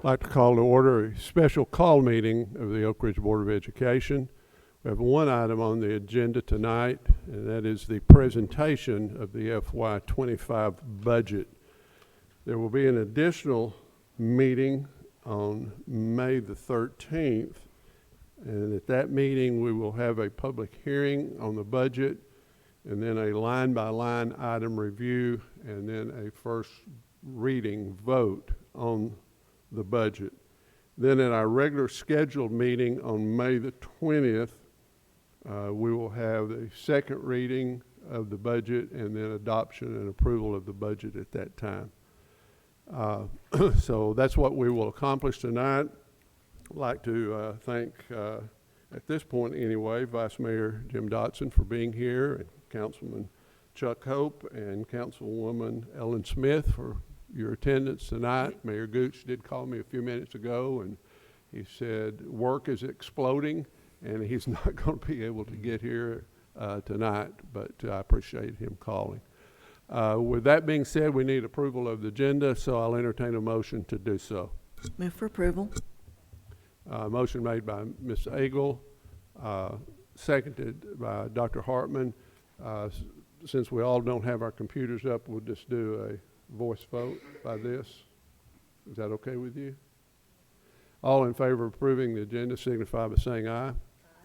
I'd like to call to order a special call meeting of the Oak Ridge Board of Education. We have one item on the agenda tonight, and that is the presentation of the FY25 budget. There will be an additional meeting on May the 13th, and at that meeting we will have a public hearing on the budget, and then a line-by-line item review, and then a first reading vote on the budget. Then at our regular scheduled meeting on May the 20th, we will have the second reading of the budget and then adoption and approval of the budget at that time. So that's what we will accomplish tonight. I'd like to thank, at this point anyway, Vice Mayor Jim Dotson for being here, and Councilman Chuck Hope and Councilwoman Ellen Smith for your attendance tonight. Mayor Gooch did call me a few minutes ago, and he said work is exploding and he's not going to be able to get here tonight, but I appreciate him calling. With that being said, we need approval of the agenda, so I'll entertain a motion to do so. Move for approval. Motion made by Ms. Agle, seconded by Dr. Hartman. Since we all don't have our computers up, we'll just do a voice vote by this. Is that okay with you? All in favor of approving the agenda signify by saying aye.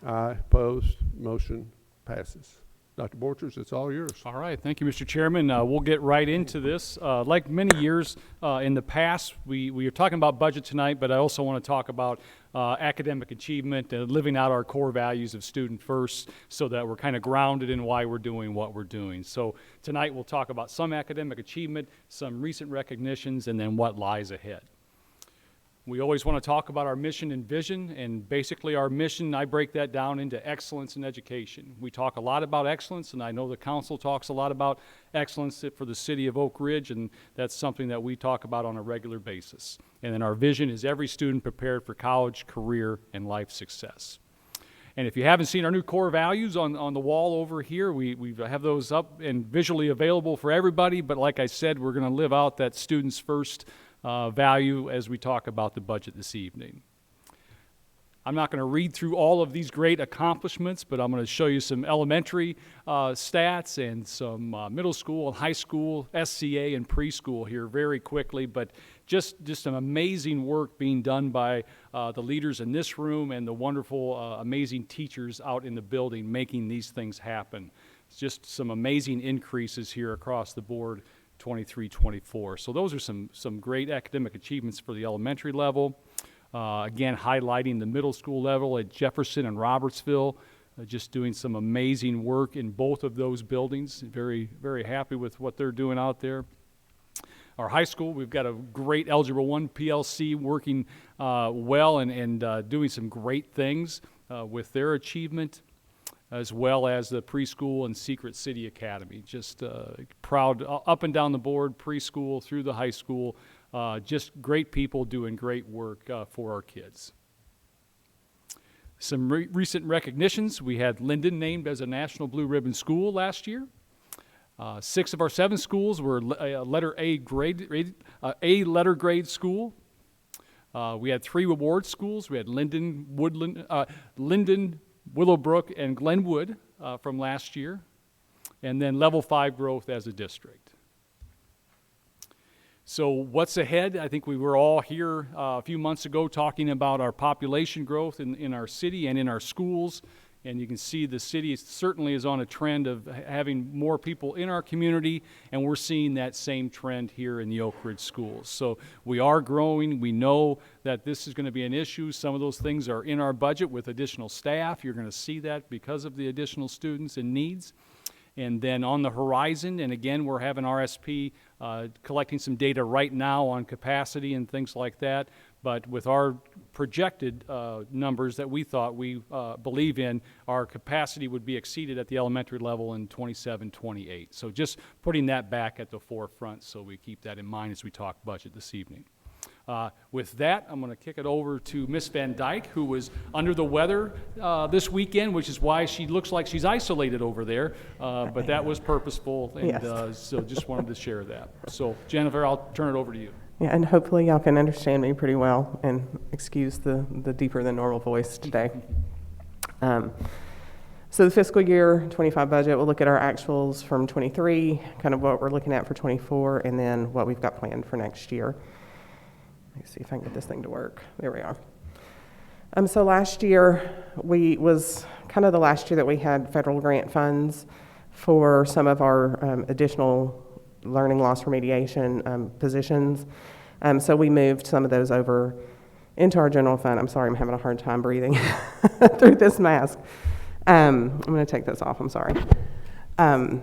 Aye. Opposed? Motion passes. Dr. Borchers, it's all yours. All right, thank you, Mr. Chairman. We'll get right into this. Like many years in the past, we are talking about budget tonight, but I also want to talk about academic achievement and living out our core values of student first, so that we're kind of grounded in why we're doing what we're doing. So tonight we'll talk about some academic achievement, some recent recognitions, and then what lies ahead. We always want to talk about our mission and vision, and basically our mission, I break that down into excellence in education. We talk a lot about excellence, and I know the council talks a lot about excellence for the city of Oak Ridge, and that's something that we talk about on a regular basis. And then our vision is every student prepared for college, career, and life success. And if you haven't seen our new core values on the wall over here, we have those up and visually available for everybody, but like I said, we're going to live out that students first value as we talk about the budget this evening. I'm not going to read through all of these great accomplishments, but I'm going to show you some elementary stats and some middle school and high school, SCA and preschool here very quickly, but just some amazing work being done by the leaders in this room and the wonderful, amazing teachers out in the building making these things happen. It's just some amazing increases here across the board. 23-24. So those are some great academic achievements for the elementary level. Again, highlighting the middle school level at Jefferson and Robertsville, just doing some amazing work in both of those buildings. Very, very happy with what they're doing out there. Our high school, we've got a great Algebra 1 PLC working well and doing some great things with their achievement, as well as the preschool and Secret City Academy. Just proud up and down the board, preschool through the high school, just great people doing great work for our kids. Some recent recognitions. We had Linden named as a National Blue Ribbon School last year. 6 of our 7 schools were a letter grade school. We had 3 award schools. We had Linden, Willowbrook, and Glenwood from last year, and then level 5 growth as a district. So what's ahead? I think we were all here a few months ago talking about our population growth in our city and in our schools, and you can see the city certainly is on a trend of having more people in our community, and we're seeing that same trend here in the Oak Ridge schools. So we are growing. We know that this is going to be an issue. Some of those things are in our budget with additional staff. You're going to see that because of the additional students and needs. And then on the horizon, and again, we're having RSP collecting some data right now on capacity and things like that. But with our projected numbers that we thought we believe in, our capacity would be exceeded at the elementary level in 27-28. So just putting that back at the forefront so we keep that in mind as we talk budget this evening. With that, I'm going to kick it over to Miss Van Dyke, who was under the weather this weekend, which is why she looks like she's isolated over there. But that was purposeful, and Yes. so just wanted to share that. So, Jennifer, I'll turn it over to you. Yeah, and hopefully y'all can understand me pretty well and excuse the deeper than normal voice today. So the fiscal year 25 budget, we'll look at our actuals from 23, kind of what we're looking at for 24, and then what we've got planned for next year. Let me see if I can get this thing to work. There we are. So last year, was kind of the last year that we had federal grant funds for some of our additional learning loss remediation positions. So we moved some of those over into our general fund. I'm sorry, I'm having a hard time breathing through this mask. I'm going to take this off, I'm sorry. And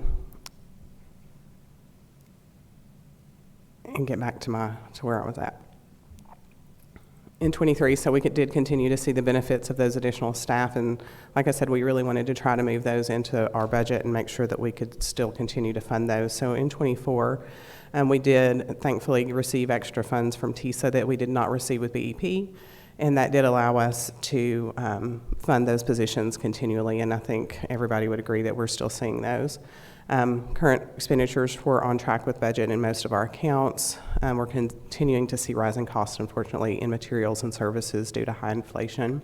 get back to where I was at. In 23, so we did continue to see the benefits of those additional staff, and like I said, we really wanted to try to move those into our budget and make sure that we could still continue to fund those. So in 24, we did thankfully receive extra funds from TISA that we did not receive with BEP, and that did allow us to fund those positions continually, and I think everybody would agree that we're still seeing those. Current expenditures were on track with budget in most of our accounts. We're continuing to see rising costs, unfortunately, in materials and services due to high inflation.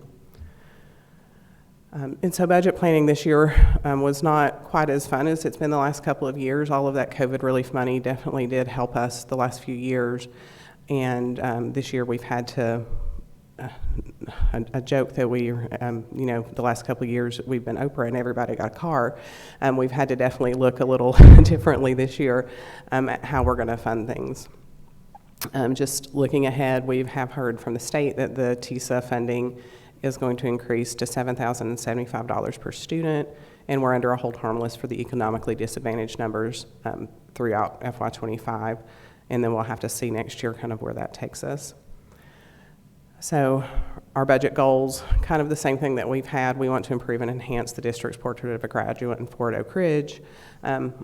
And so budget planning this year was not quite as fun as it's been the last couple of years. All of that COVID relief money definitely did help us the last few years, and this year we've had to a joke that the last couple of years we've been Oprah and everybody got a car. We've had to definitely look a little differently this year at how we're going to fund things. Just looking ahead, we have heard from the state that the TISA funding is going to increase to $7,075 per student, and we're under a hold harmless for the economically disadvantaged numbers throughout FY25, and then we'll have to see next year kind of where that takes us. So our budget goals, kind of the same thing that we've had. We want to improve and enhance the district's portrait of a graduate in Fort Oak Ridge,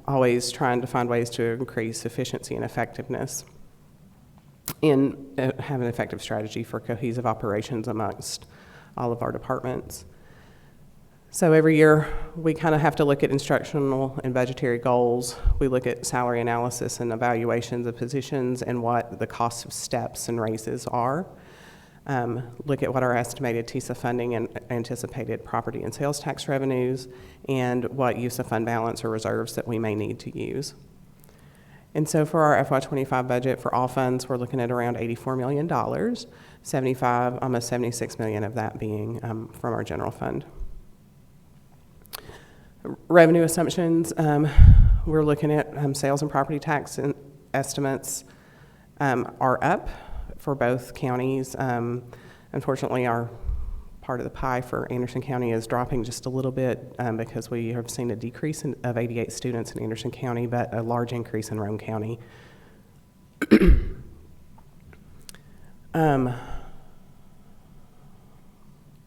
always trying to find ways to increase efficiency and effectiveness, and have an effective strategy for cohesive operations amongst all of our departments. So every year, we kind of have to look at instructional and budgetary goals. We look at salary analysis and evaluations of positions and what the costs of steps and raises are. Look at what our estimated TISA funding and anticipated property and sales tax revenues, and what use of fund balance or reserves that we may need to use. And so for our FY25 budget for all funds, we're looking at around $84 million, almost $76 million of that being from our general fund. Revenue assumptions, we're looking at sales and property tax estimates are up for both counties. Unfortunately, our part of the pie for Anderson County is dropping just a little bit because we have seen a decrease of 88 students in Anderson County, but a large increase in Roane County.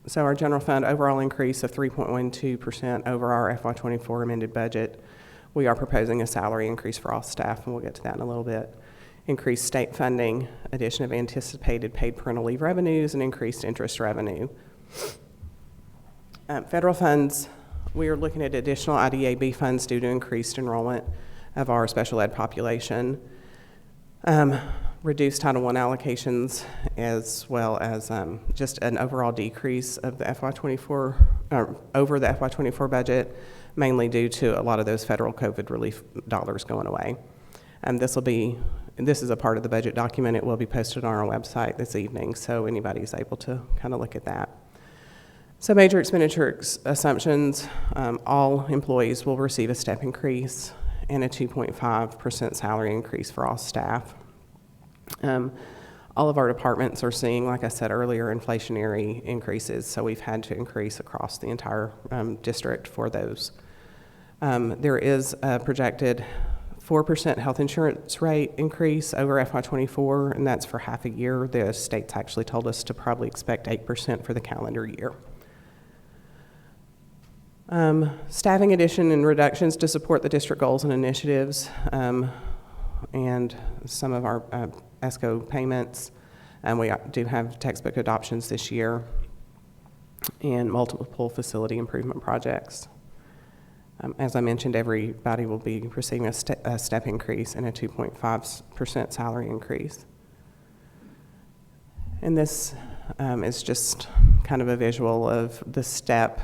So our general fund overall increase of 3.12% over our FY24 amended budget. We are proposing a salary increase for all staff, and we'll get to that in a little bit. Increased state funding, addition of anticipated paid parental leave revenues, and increased interest revenue. Federal funds, we are looking at additional IDAB funds due to increased enrollment of our special ed population. Reduced Title I allocations, as well as just an overall decrease of the FY24, over the FY24 budget, mainly due to a lot of those federal COVID relief dollars going away. This is a part of the budget document. It will be posted on our website this evening, so anybody's able to kind of look at that. So major expenditure assumptions, all employees will receive a step increase and a 2.5% salary increase for all staff. All of our departments are seeing, like I said earlier, inflationary increases, so we've had to increase across the entire district for those. There is a projected 4% health insurance rate increase over FY24, and that's for half a year. The state's actually told us to probably expect 8% for the calendar year. Staffing addition and reductions to support the district goals and initiatives, and some of our ESCO payments. We do have textbook adoptions this year and multiple facility improvement projects. As I mentioned, everybody will be receiving a step increase and a 2.5% salary increase. And this is just kind of a visual of the step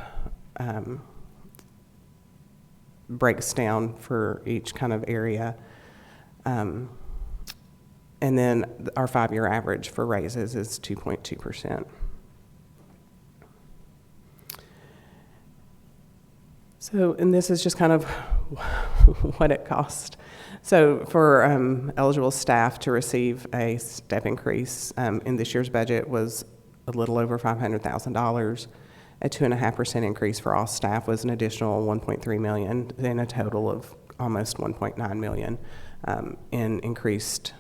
breaks down for each kind of area. And then our 5-year average for raises is 2.2%. So, and this is just kind of what it cost. So for eligible staff to receive a step increase in this year's budget was a little over $500,000. A 2.5% increase for all staff was an additional $1.3 million, then a total of almost $1.9 million in increased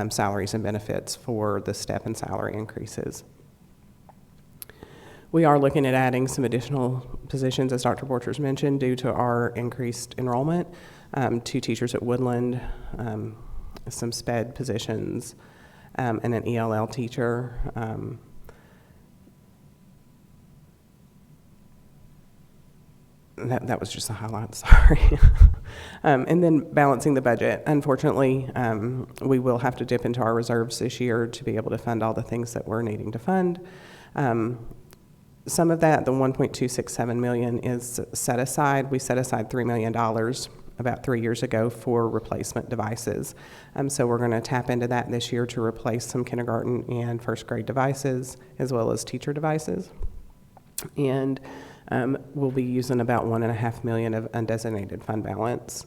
salaries and benefits for the step and salary increases. We are looking at adding some additional positions, as Dr. Borchers mentioned, due to our increased enrollment. 2 teachers at Woodland, some SPED positions, and an ELL teacher. That was just a highlight, sorry. And then balancing the budget. Unfortunately, we will have to dip into our reserves this year to be able to fund all the things that we're needing to fund. Some of that, the $1.267 million, is set aside. We set aside $3 million about 3 years ago for replacement devices. So we're going to tap into that this year to replace some kindergarten and first grade devices, as well as teacher devices. And we'll be using about $1.5 million of undesignated fund balance.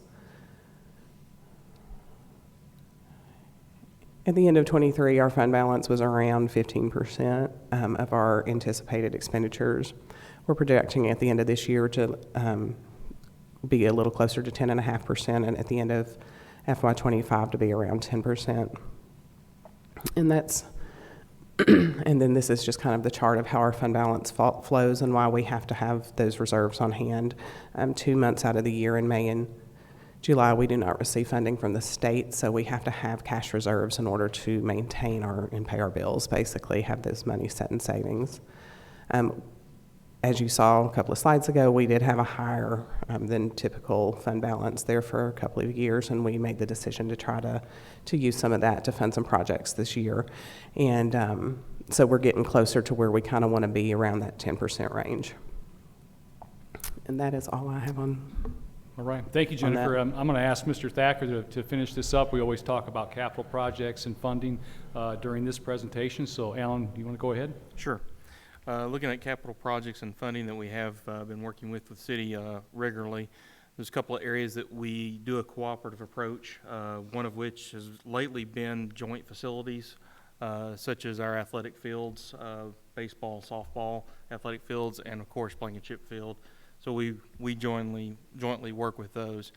At the end of '23, our fund balance was around 15% of our anticipated expenditures. We're projecting at the end of this year to be a little closer to 10.5%, and at the end of FY25 to be around 10%. And that's, and then this is just kind of the chart of how our fund balance flows and why we have to have those reserves on hand 2 months out of the year. In May and July, we do not receive funding from the state, so we have to have cash reserves in order to maintain and pay our bills, basically have this money set in savings. As you saw a couple of slides ago, we did have a higher than typical fund balance there for a couple of years, and we made the decision to try to use some of that to fund some projects this year. And so we're getting closer to where we kind of want to be, around that 10% range. And that is all I have on. All right. Thank you, Jennifer. I'm going to ask Mr. Thacker to finish this up. We always talk about capital projects and funding during this presentation. So, Alan, do you want to go ahead? Sure. Looking at capital projects and funding that we have been working with the city regularly, there's a couple of areas that we do a cooperative approach, one of which has lately been joint facilities, such as our athletic fields, baseball, softball, athletic fields, and of course Blankenship Field. So we jointly work with those.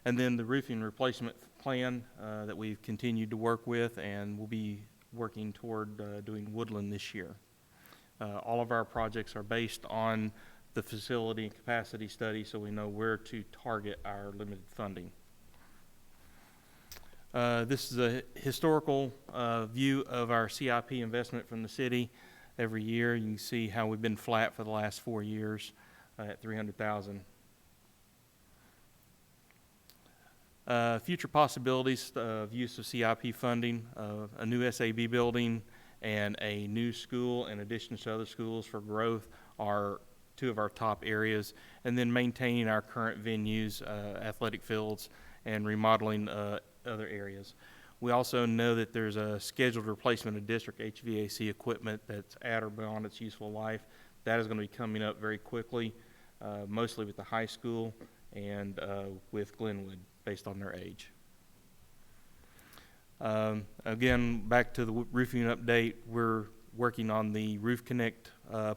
And then the roofing replacement plan that we've continued to work with, and we'll be working toward doing Woodland this year. All of our projects are based on the facility and capacity study, so we know where to target our limited funding. This is a historical view of our CIP investment from the city. Every year you can see how we've been flat for the last 4 years at $300,000. Future possibilities of use of CIP funding, a new SAB building and a new school in addition to other schools for growth are two of our top areas, and then maintaining our current venues, athletic fields, and remodeling other areas. We also know that there's a scheduled replacement of district HVAC equipment that's at or beyond its useful life. That is going to be coming up very quickly, mostly with the high school and with Glenwood, based on their age. Again, back to the roofing update, we're working on the Roof Connect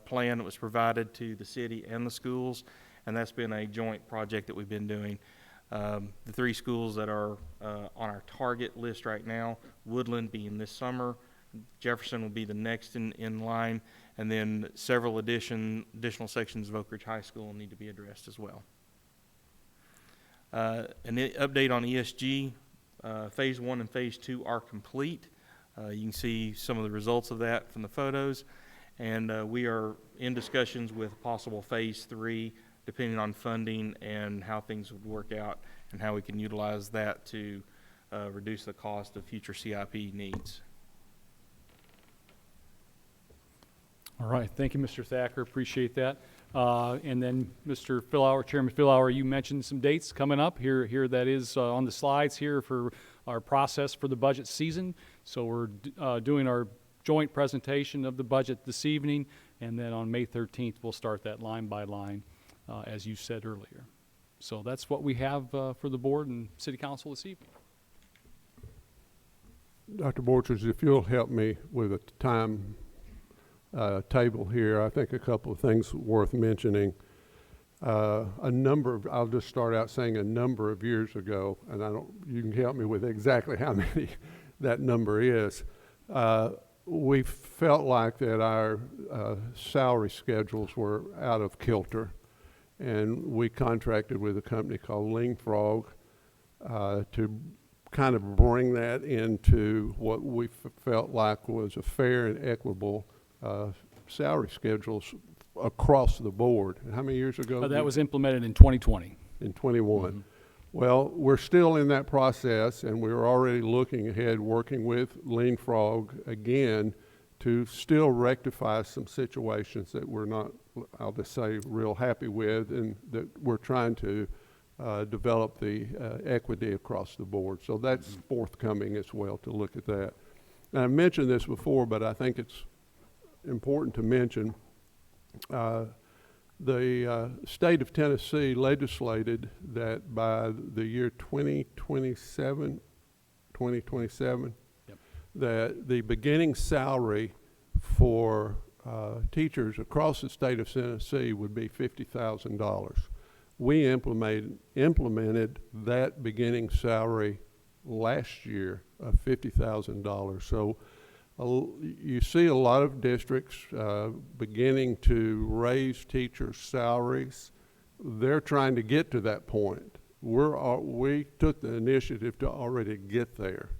plan that was provided to the city and the schools, and that's been a joint project that we've been doing. The 3 schools that are on our target list right now, Woodland being this summer, Jefferson will be the next in line, and then several additional sections of Oak Ridge High School will need to be addressed as well. An update on ESG, Phase 1 and Phase 2 are complete. You can see some of the results of that from the photos, and we are in discussions with possible Phase 3, depending on funding and how things would work out and how we can utilize that to reduce the cost of future CIP needs. All right, thank you, Mr. Thacker, appreciate that. And then Mr. Philauer, Chairman Philauer, you mentioned some dates coming up. Here that is on the slides here for our process for the budget season. So we're doing our joint presentation of the budget this evening, and then on May 13th, we'll start that line by line, as you said earlier. So that's what we have for the board and city council this evening. Dr. Borchers, if you'll help me with a time table here, I think a couple of things worth mentioning. I'll just start out saying a number of years ago, and you can help me with exactly how many that number is. We felt like that our salary schedules were out of kilter, and we contracted with a company called Leanfrog to kind of bring that into what we felt like was a fair and equitable salary schedules across the board. And how many years ago? That was implemented in 2020. In 21. Well, we're still in that process, and we're already looking ahead, working with Leanfrog again to still rectify some situations that we're not, I'll just say, real happy with, and that we're trying to develop the equity across the board. So that's forthcoming as well to look at that. And I mentioned this before, but I think it's important to mention. The state of Tennessee legislated that by the year 2027, Yep. that the beginning salary for teachers across the state of Tennessee would be $50,000. We implemented that beginning salary last year of $50,000. So you see a lot of districts beginning to raise teachers' salaries. They're trying to get to that point. We took the initiative to already get there.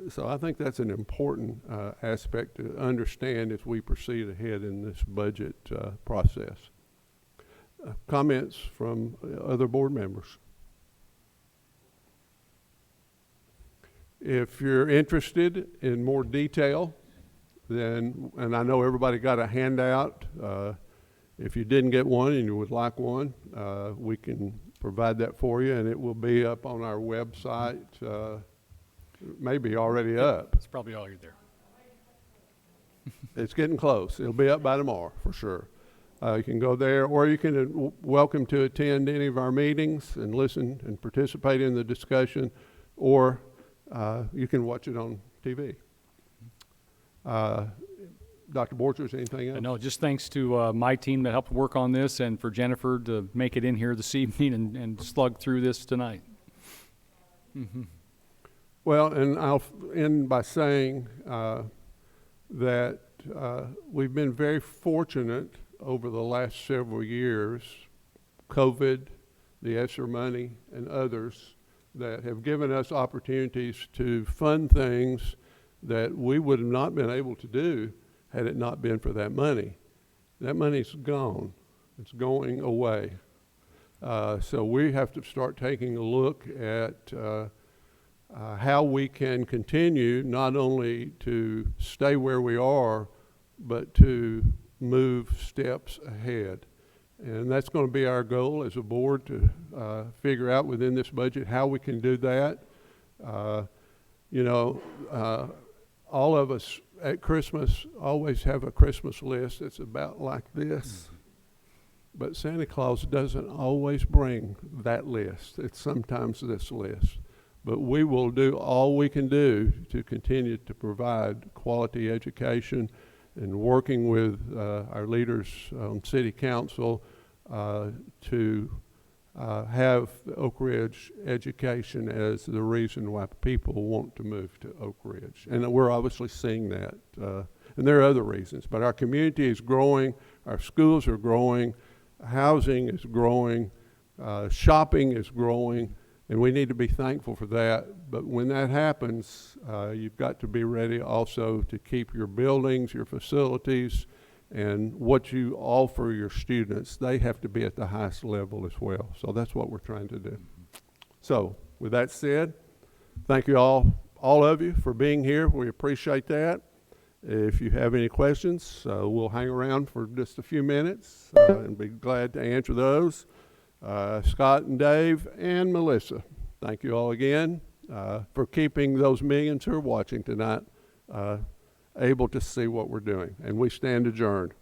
So I think that's an important aspect to understand as we proceed ahead in this budget process. Comments from other board members? If you're interested in more detail, then, and I know everybody got a handout. If you didn't get one and you would like one, we can provide that for you, and it will be up on our website, maybe already up. That's probably all you're there. It's getting close. It'll be up by tomorrow for sure. You can go there, or you can welcome to attend any of our meetings and listen and participate in the discussion, or you can watch it on TV. Dr. Borchers, anything else? No, just thanks to my team that helped work on this, and for Jennifer to make it in here this evening and slug through this tonight. Well, and I'll end by saying that we've been very fortunate over the last several years, COVID, the ESSER money, and others, that have given us opportunities to fund things that we would have not been able to do had it not been for that money. That money's gone. It's going away. So we have to start taking a look at how we can continue not only to stay where we are, but to move steps ahead. And that's going to be our goal as a board, to figure out within this budget how we can do that. All of us at Christmas always have a Christmas list that's about like this. But Santa Claus doesn't always bring that list. It's sometimes this list. But we will do all we can do to continue to provide quality education, and working with our leaders on city council to have Oak Ridge education as the reason why people want to move to Oak Ridge. And we're obviously seeing that. And there are other reasons, but our community is growing, our schools are growing, housing is growing, shopping is growing, and we need to be thankful for that. But when that happens, you've got to be ready also to keep your buildings, your facilities, and what you offer your students, they have to be at the highest level as well. So that's what we're trying to do. So with that said, thank you all of you for being here. We appreciate that. If you have any questions, we'll hang around for just a few minutes and be glad to answer those. Scott and Dave and Melissa, thank you all again for keeping those millions who are watching tonight able to see what we're doing. And we stand adjourned.